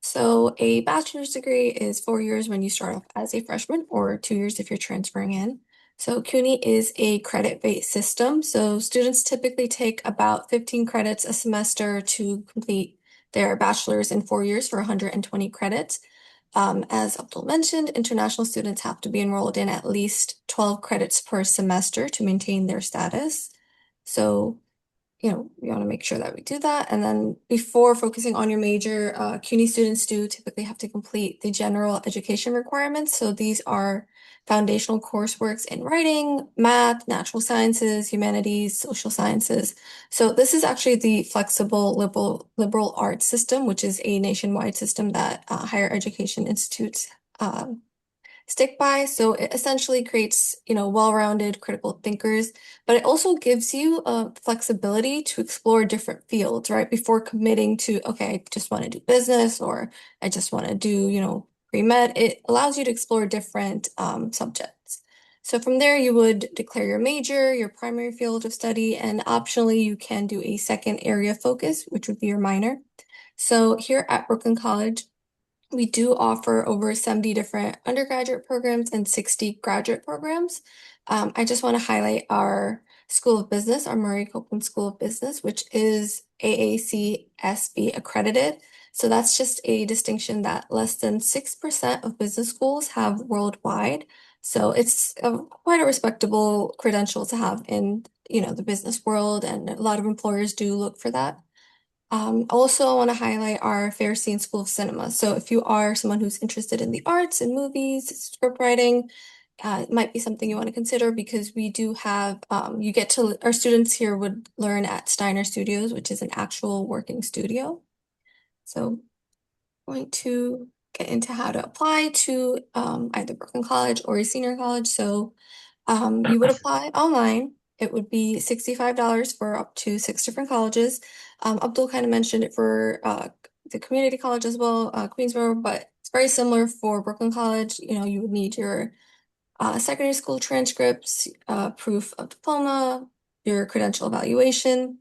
So a bachelor's degree is 4 years when you start off as a freshman, or 2 years if you're transferring in. So CUNY is a credit-based system. So students typically take about 15 credits a semester to complete their bachelor's in 4 years for 120 credits. As Abdul mentioned, international students have to be enrolled in at least 12 credits per semester to maintain their status. So we want to make sure that we do that. And then before focusing on your major, CUNY students do typically have to complete the general education requirements. So these are foundational courseworks in writing, math, natural sciences, humanities, social sciences. So this is actually the flexible liberal arts system, which is a nationwide system that higher education institutes stick by. So it essentially creates, well-rounded critical thinkers, but it also gives you flexibility to explore different fields, right? Before committing to, okay, I just want to do business or I just want to do, pre-med. It allows you to explore different subjects. So from there, you would declare your major, your primary field of study, and optionally, you can do a second area focus, which would be your minor. So here at Brooklyn College, we do offer over 70 different undergraduate programs and 60 graduate programs. I just want to highlight our School of Business, our Murray Copeland School of Business, which is AACSB accredited. So that's just a distinction that less than 6% of business schools have worldwide. So it's quite a respectable credential to have in, the business world, and a lot of employers do look for that. Also, I want to highlight our Fair Scene School of Cinema. So if you are someone who's interested in the arts and movies, script writing, it might be something you want to consider because we do have, our students here would learn at Steiner Studios, which is an actual working studio. So I'm going to get into how to apply to either Brooklyn College or a senior college. So you would apply online. It would be $65 for up to 6 different colleges. Abdul kind of mentioned it for the community college as well, Queensborough, but it's very similar for Brooklyn College. You would need your secondary school transcripts, proof of diploma, your credential evaluation.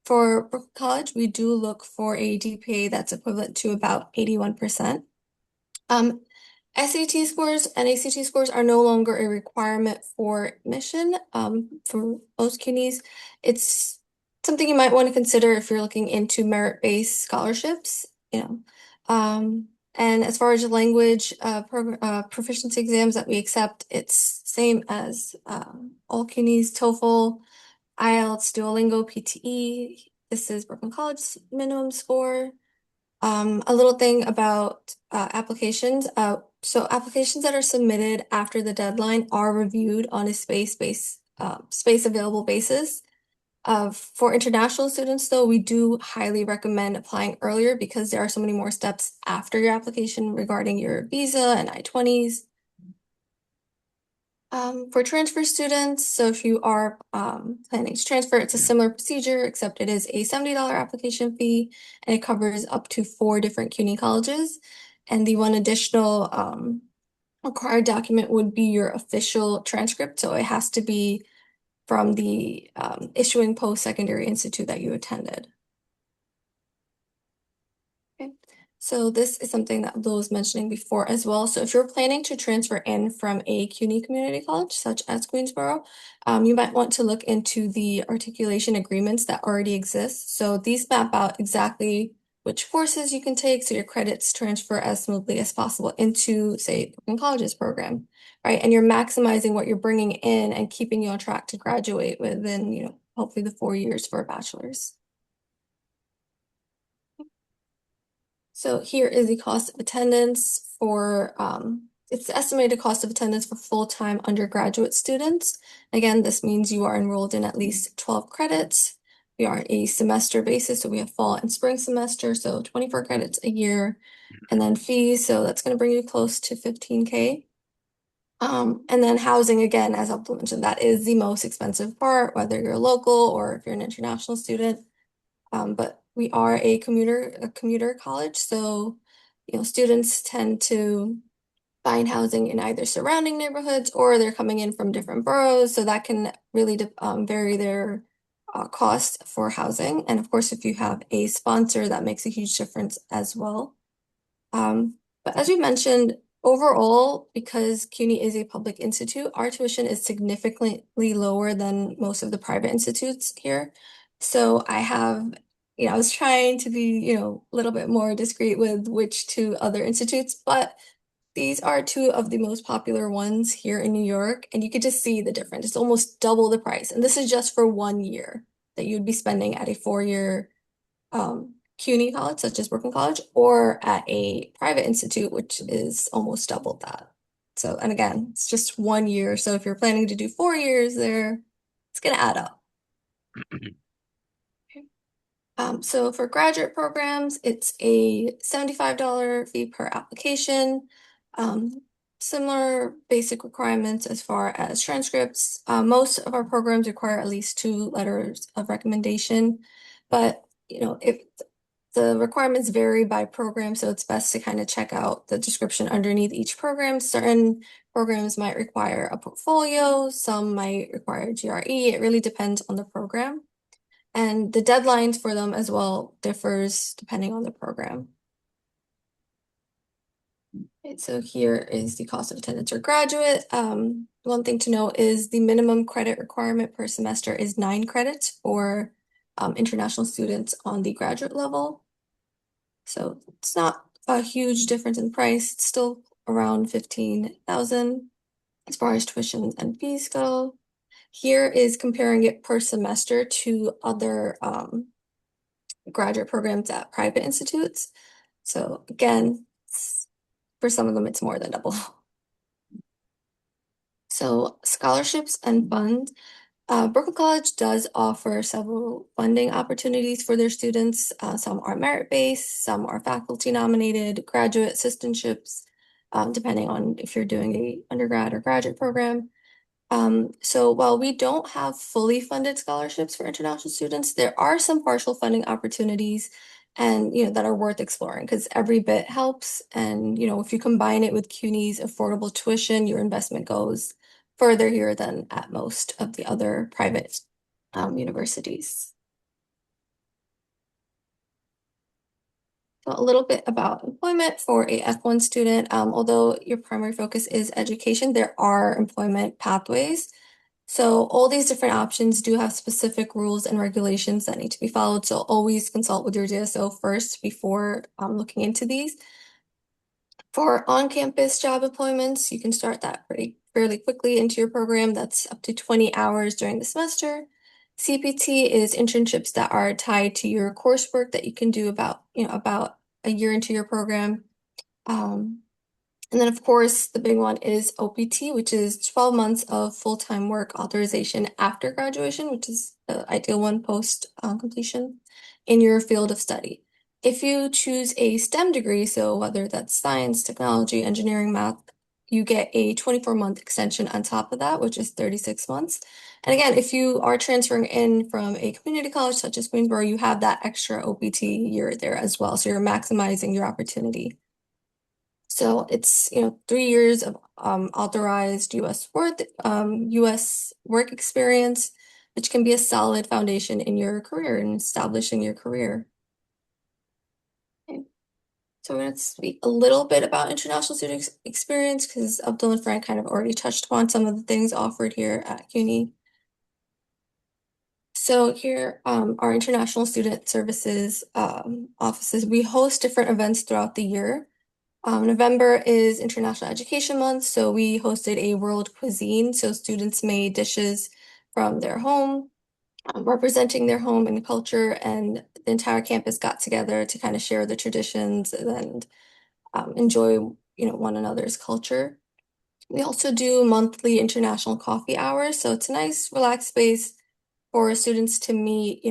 For Brooklyn College, we do look for a GPA that's equivalent to about 81%. SAT scores and ACT scores are no longer a requirement for admission for most CUNYs. It's something you might want to consider if you're looking into merit-based scholarships, you know. And as far as the language proficiency exams that we accept, it's same as all CUNYs, TOEFL, IELTS, Duolingo, PTE. This is Brooklyn College's minimum score. A little thing about applications. So applications that are submitted after the deadline are reviewed on a space available basis. For international students, though, we do highly recommend applying earlier because there are so many more steps after your application regarding your visa and I-20s. For transfer students, so if you are planning to transfer, it's a similar procedure, except it is a $70 application fee, and it covers up to 4 different CUNY colleges. And the one additional required document would be your official transcript. So it has to be from the issuing post-secondary institute that you attended. Okay. So this is something that Abdul was mentioning before as well. So if you're planning to transfer in from a CUNY community college, such as Queensborough, you might want to look into the articulation agreements that already exist. So these map out exactly which courses you can take so your credits transfer as smoothly as possible into, say, Brooklyn College's program, right? And you're maximizing what you're bringing in and keeping you on track to graduate within, you know, hopefully the 4 years for a bachelor's. So here is the cost of attendance for, it's the estimated cost of attendance for full-time undergraduate students. Again, this means you are enrolled in at least 12 credits. We are a semester basis, so we have fall and spring semester, so 24 credits a year. And then fees, so that's going to bring you close to 15K. And then housing, again, as Abdul mentioned, that is the most expensive part, whether you're local or if you're an international student. But we are a commuter college, so you know students tend to find housing in either surrounding neighborhoods or they're coming in from different boroughs, so that can really vary their cost for housing. And of course, if you have a sponsor, that makes a huge difference as well. But as we mentioned, overall, because CUNY is a public institute, our tuition is significantly lower than most of the private institutes here. So I was trying to be, a little bit more discreet with which 2 other institutes, but these are 2 of the most popular ones here in New York, and you could just see the difference. It's almost double the price, and this is just for 1 year that you'd be spending at a 4-year CUNY college, such as Brooklyn College, or at a private institute, which is almost double that. So, and again, it's just 1 year. So if you're planning to do 4 years there, it's going to add up. So for graduate programs, it's a $75 fee per application. Similar basic requirements as far as transcripts. Most of our programs require at least 2 letters of recommendation, but if the requirements vary by program, so it's best to kind of check out the description underneath each program. Certain programs might require a portfolio, some might require GRE. It really depends on the program. And the deadlines for them as well differs depending on the program. Okay, so here is the cost of attendance for graduate. One thing to note is the minimum credit requirement per semester is 9 credits for international students on the graduate level. So it's not a huge difference in price. It's still around $15,000 as far as tuition and fees go. Here is comparing it per semester to other graduate programs at private institutes. So again, for some of them, it's more than double. So scholarships and funds. Brooklyn College does offer several funding opportunities for their students. Some are merit-based, some are faculty-nominated, graduate assistantships, depending on if you're doing a undergrad or graduate program. So while we don't have fully funded scholarships for international students, there are some partial funding opportunities and that are worth exploring because every bit helps. And if you combine it with CUNY's affordable tuition, your investment goes further here than at most of the other private universities. So a little bit about employment for a F1 student. Although your primary focus is education, there are employment pathways. So all these different options do have specific rules and regulations that need to be followed. So always consult with your DSO first before looking into these. For on-campus job employments, you can start that fairly quickly into your program. That's up to 20 hours during the semester. CPT is internships that are tied to your coursework that you can do about a year into your program. And then, of course, the big one is OPT, which is 12 months of full-time work authorization after graduation, which is the ideal one post completion in your field of study. If you choose a STEM degree, so whether that's science, technology, engineering, math, you get a 24-month extension on top of that, which is 36 months. And again, if you are transferring in from a community college such as Queensborough, you have that extra OPT year there as well. So you're maximizing your opportunity. So it's 3 years of authorized U.S. work experience, which can be a solid foundation in your career and establishing your career. Okay. So we're going to speak a little bit about international student experience because Abdul and Frank kind of already touched upon some of the things offered here at CUNY. So here, our international student services offices, we host different events throughout the year. November is International Education Month, so we hosted a world cuisine. So students made dishes from their home, representing their home and culture, and the entire campus got together to kind of share the traditions and enjoy, one another's culture. We also do monthly international coffee hours, so it's a nice, relaxed space for students to meet,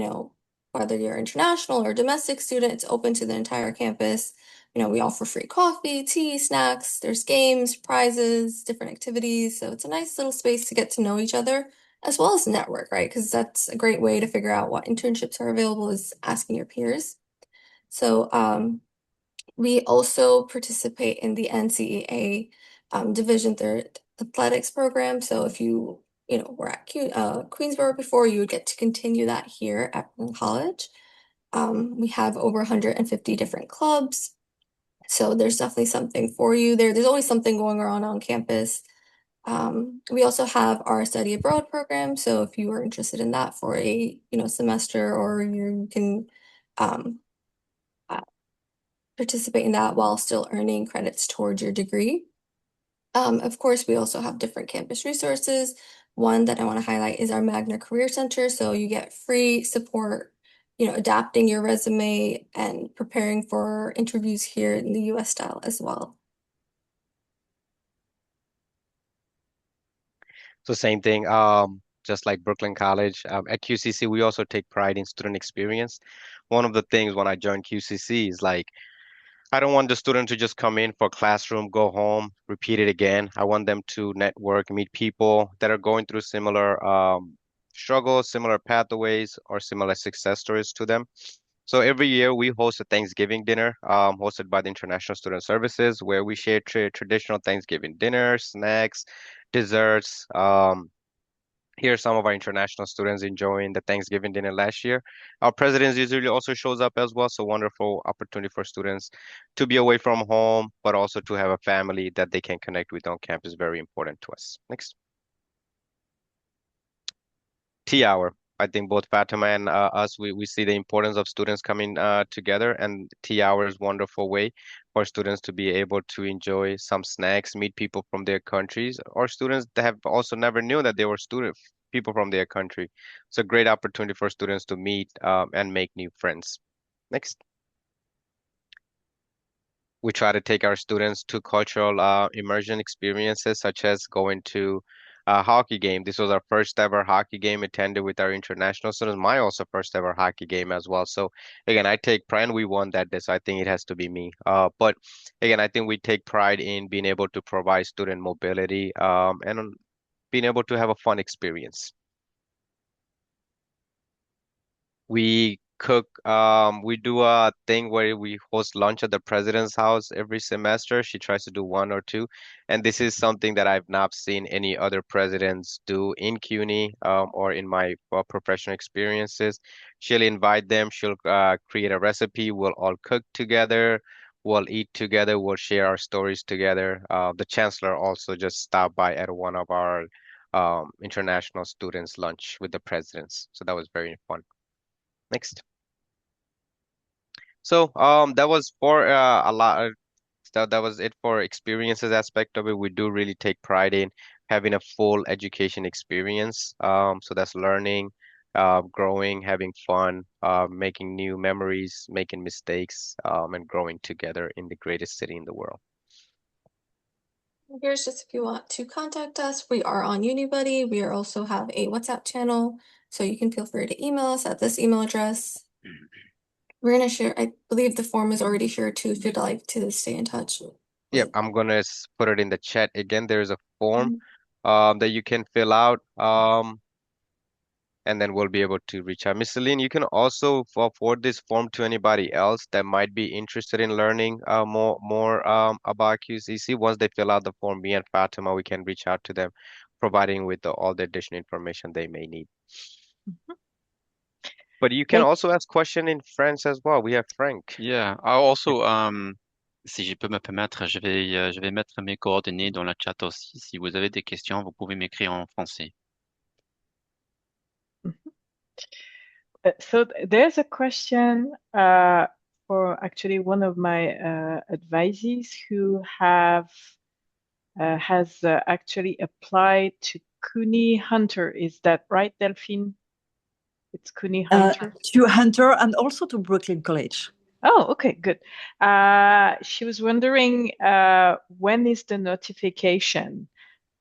whether you're international or domestic student, it's open to the entire campus. We offer free coffee, tea, snacks, there's games, prizes, different activities. So it's a nice little space to get to know each other as well as network, right? Because that's a great way to figure out what internships are available is asking your peers. So we also participate in the NCAA Division Third athletics program. So if you were at Queensborough before, you would get to continue that here at college. We have over 150 different clubs. So there's definitely something for you there. There's always something going on campus. We also have our study abroad program. So if you are interested in that for a semester, or you can uh, participate in that while still earning credits towards your degree. Of course, we also have different campus resources. One that I want to highlight is our Magna Career Center. So you get free support, adapting your resume and preparing for interviews here in the US style as well. So same thing, just like Brooklyn College, at QCC, we also take pride in student experience. One of the things when I joined QCC is like, I don't want the student to just come in for classroom, go home, repeat it again. I want them to network, meet people that are going through similar struggles, similar pathways, or similar success stories to them. So every year we host a Thanksgiving dinner, hosted by the International Student Services, where we share traditional Thanksgiving dinner, snacks, desserts. Here, some of our international students enjoying the Thanksgiving dinner last year. Our president usually also shows up as well, so wonderful opportunity for students to be away from home, but also to have a family that they can connect with on campus. Very important to us. Next. Tea hour. I think both Fatima and us, we see the importance of students coming together, and tea hour is wonderful way for students to be able to enjoy some snacks, meet people from their countries, or students that have also never knew that they were people from their country. It's a great opportunity for students to meet and make new friends. Next. We try to take our students to cultural immersion experiences, such as going to a hockey game. This was our first ever hockey game attended with our international students. My also first ever hockey game as well. So again, I take pride. We won that day, so I think it has to be me. But again, I think we take pride in being able to provide student mobility and being able to have a fun experience. We cook. We do a thing where we host lunch at the president's house every semester. She tries to do one or two, and this is something that I've not seen any other presidents do in CUNY or in my professional experiences. She'll invite them. She'll create a recipe. We'll all cook together. We'll eat together. We'll share our stories together. The chancellor also just stopped by at one of our international students' lunch with the presidents, so that was very fun. Next. So that was for a lot. That was it for experiences aspect of it. We do really take pride in having a full education experience. So that's learning, growing, having fun, making new memories, making mistakes, and growing together in the greatest city in the world. Here's just if you want to contact us. We are on UniBuddy. We also have a WhatsApp channel, so you can feel free to email us at this email address. We're gonna share, I believe the form is already shared too, if you'd like to stay in touch Yep, with. I'm gonna put it in the chat again. There's a form Mhm. that you can fill out. And then we'll be able to reach out. Miss Celine, you can also forward this form to anybody else that might be interested in learning more about QCC. Once they fill out the form, me and Fatima, we can reach out to them, providing with all the additional information they may need. Mhm. But you can Thank also ask question in French as well. We have Frank. Yeah, also, si je peux me permettre, je vais mettre mes coordonnées dans le chat aussi. Si vous avez des questions, vous pouvez m'écrire en français. So there's a question for actually one of my advisees who has actually applied to CUNY Hunter. Is that right, Delphine? It's CUNY Hunter. To Hunter and also to Brooklyn College. Oh, okay, good. She was wondering when is the notification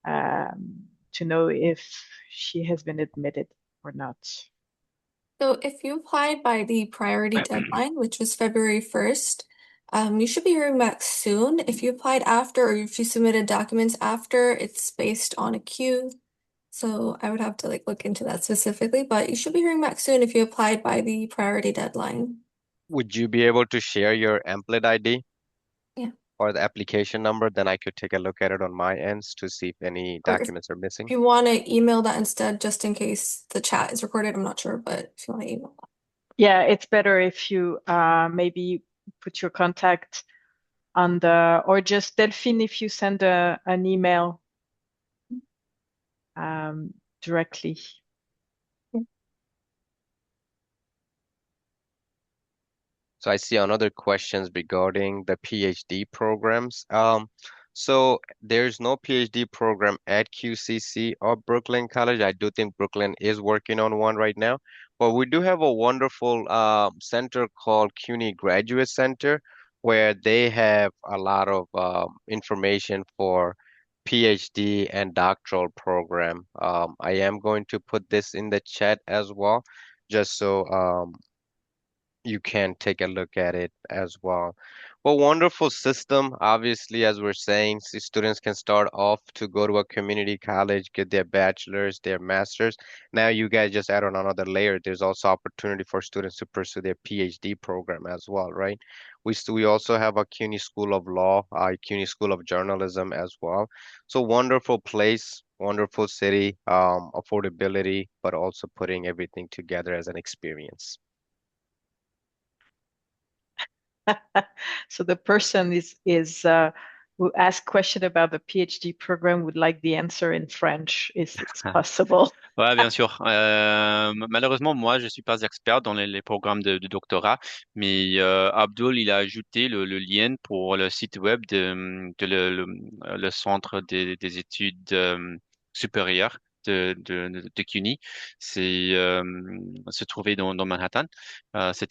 to know if she has been admitted or not. So if you applied by the priority deadline, which was February 1st, you should be hearing back soon. If you applied after or if you submitted documents after, it's based on a queue. So I would have to look into that specifically, but you should be hearing back soon if you applied by the priority deadline. Would you be able to share your Amplet ID Yeah. or the application number? Then I could take a look at it on my ends to see if any Or if documents are missing. you want to email that instead, just in case the chat is recorded, I'm not sure, but if you want to email that. Yeah, it's better if you maybe put your contact on the, or just Delphine, if you send an email directly. So I see another questions regarding the PhD programs. So there's no PhD program at QCC or Brooklyn College. I do think Brooklyn is working on one right now, but we do have a wonderful center called CUNY Graduate Center, where they have a lot of information for PhD and doctoral program. I am going to put this in the chat as well, just so you can take a look at it as well. Well, wonderful system. Obviously, as we're saying, students can start off to go to a community college, get their bachelor's, their master's. Now you guys just add on another layer. There's also opportunity for students to pursue their PhD program as well, right? We also have a CUNY School of Law, CUNY School of Journalism as well. So wonderful place, wonderful city, affordability, but also putting everything together as an experience. So the person who asked question about the PhD program would like the answer in French. Is it possible? Ouais, bien sûr. Malheureusement, moi, je suis pas expert dans les programmes de doctorat, mais Abdul, il a ajouté le lien pour le site web le centre des études supérieures de CUNY. C'est se trouver dans Manhattan. C'est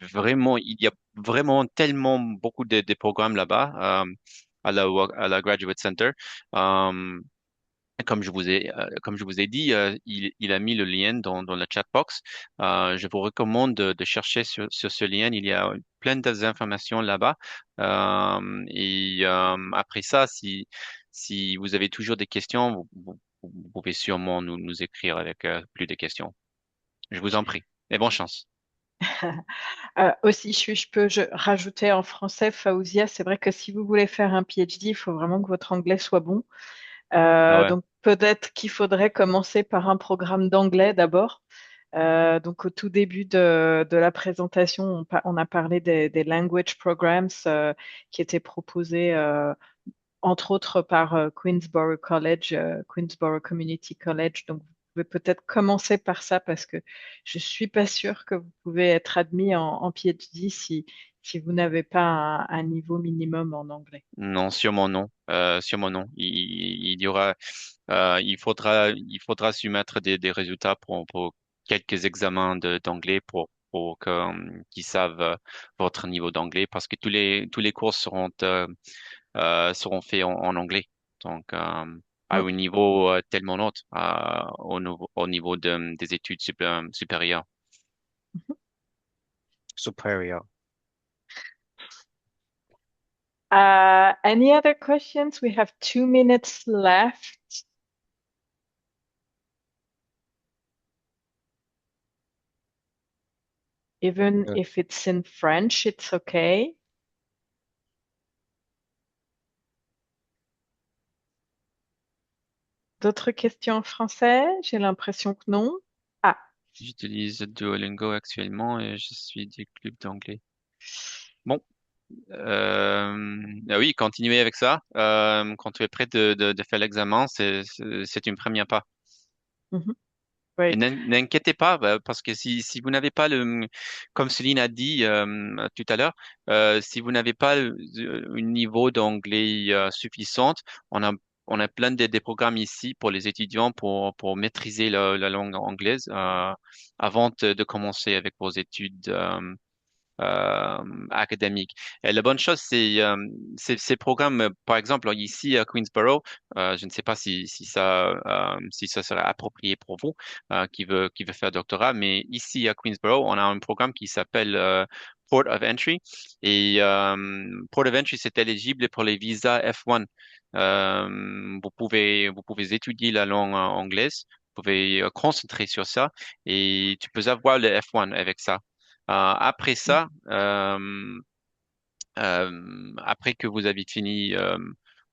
vraiment, il y a vraiment tellement beaucoup de programmes là-bas à la Graduate Center. Euh, comme je vous ai dit, il a mis le lien dans la chat box. Je vous recommande de chercher sur ce lien. Il y a plein d'informations là-bas. Après ça, si vous avez toujours des questions, vous pouvez sûrement nous écrire avec plus de questions. Je vous en prie. Et bonne chance. Aussi, je peux rajouter en français, Faouzia, c'est vrai que si vous voulez faire un PhD, il faut vraiment que votre anglais soit bon. Ah ouais. Donc peut-être qu'il faudrait commencer par un programme d'anglais d'abord. Donc au tout début de la présentation, on a parlé des language programs qui étaient proposés entre autres par Queensborough College, Queensborough Community College. Donc, vous pouvez peut-être commencer par ça parce que je suis pas sûre que vous pouvez être admis en PhD si vous n'avez pas un niveau minimum en anglais. Non, sûrement non. Sûrement non. Il y aura, il faudra soumettre des résultats pour quelques examens d'anglais pour qu'ils savent votre niveau d'anglais parce que tous les cours seront faits en anglais. Donc, à Mm. un niveau tellement haut, au niveau des études supérieures. Superior. Any other questions? We have 2 minutes left. Even Yeah. if it's in French, it's okay. D'autres questions en français? J'ai l'impression que non. Ah, J'utilise Duolingo actuellement et je suis du club d'anglais. Bon, ah oui, continuez avec ça. Quand tu es prêt de faire l'examen, c'est une première pas. mhm, Et great. n'inquiétez pas, parce que si vous n'avez pas comme Céline a dit tout à l'heure, si vous n'avez pas un niveau d'anglais suffisant, on a, on a plein des programmes ici pour les étudiants pour maîtriser la langue anglaise avant de commencer avec vos études. Académique. Et la bonne chose, c'est ces programmes, par exemple, ici à Queensborough, je ne sais pas si ça serait approprié pour vous qui veut faire doctorat, mais ici à Queensborough, on a un programme qui s'appelle Port of Entry. Et Port of Entry, c'est éligible pour les visas F1. Vous pouvez étudier la langue anglaise, vous pouvez concentrer sur ça et tu peux avoir le F1 avec ça. Après ça, après que vous avez fini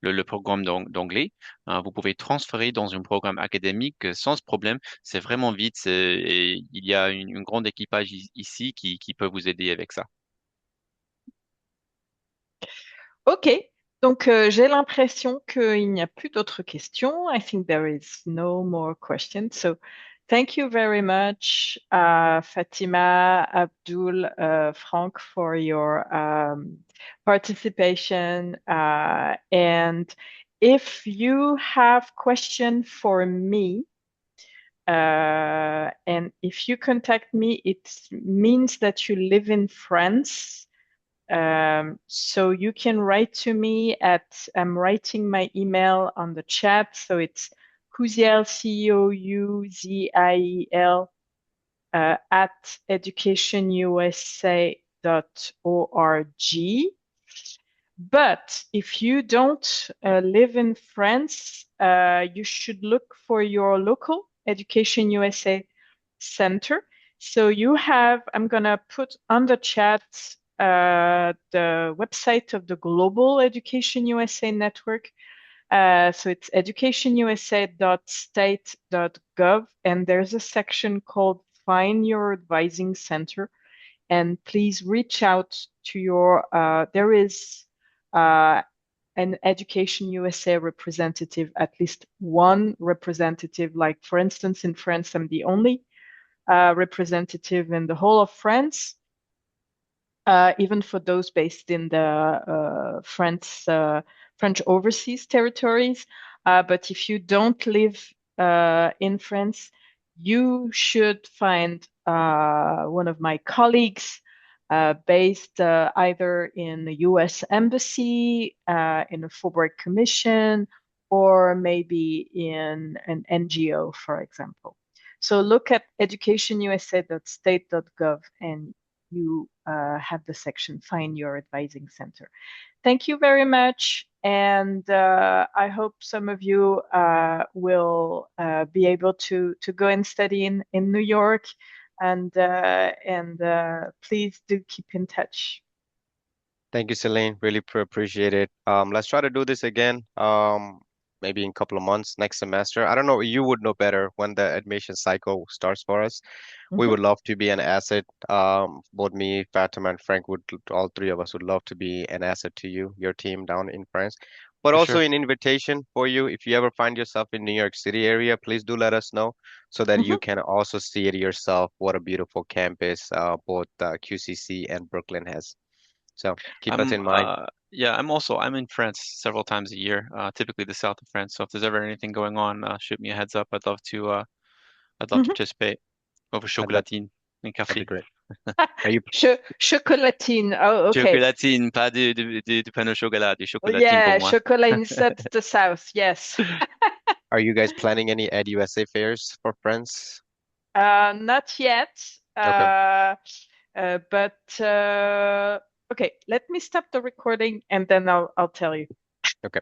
le programme d'anglais, vous pouvez transférer dans un programme académique sans problème. C'est vraiment vite et il y a une grande équipage ici qui peut vous aider avec ça. Ok, donc j'ai l'impression qu'il n'y a plus d'autres questions. I think there is no more questions. So thank you very much, Fatima, Abdul, Frank, for your participation. And if you have question for me, and if you contact me, it means that you live in France. So you can write to me I'm writing my email on the chat. So it's Couziel, Couziel, at educationusa.org. But if you don't live in France, you should look for your local Education USA center. So I'm going to put on the chat the website of the Global Education USA Network. So it's educationusa.state.gov, and there's a section called Find Your Advising Center. And please reach out to there is an Education USA representative, at least one representative. Like, for instance, in France, I'm the only representative in the whole of France, even for those based in the French overseas territories. But if you don't live in France, you should find one of my colleagues based either in the US Embassy, in a Fulbright Commission, or maybe in an NGO, for example. So look at educationusa.state.gov and you have the section Find Your Advising Center. Thank you very much. And I hope some of you will be able to go and study in New York. and please do keep in touch. Thank you, Celine. Really appreciate it. Let's try to do this again. Maybe in a couple of months, next semester. I don't know. You would know better when the admission cycle starts for us. We would love to be an asset. Both me, Fatima, and Frank would, all three of us would love to be an asset to you, your team down in France. But For also sure. an invitation for you. If you ever find yourself in New York City area, please do let us know so that you can also see it yourself. What a beautiful campus both QCC and Brooklyn has. So keep us in mind. Yeah, I'm in France several times a year, typically the south of France. So if there's ever anything going on, shoot me a heads up. I'd love to participate over I'd love, chocolatine and that'd be café. great. Are you Chocolatine. Oh, okay. Chocolatine, pas du pain au chocolat, du chocolatine pour Yeah, moi. chocolat instead the south. Yes. are you guys planning any Ed USA fairs for France? Not yet. Okay. But okay, let me stop the recording and then I'll tell you. Okay.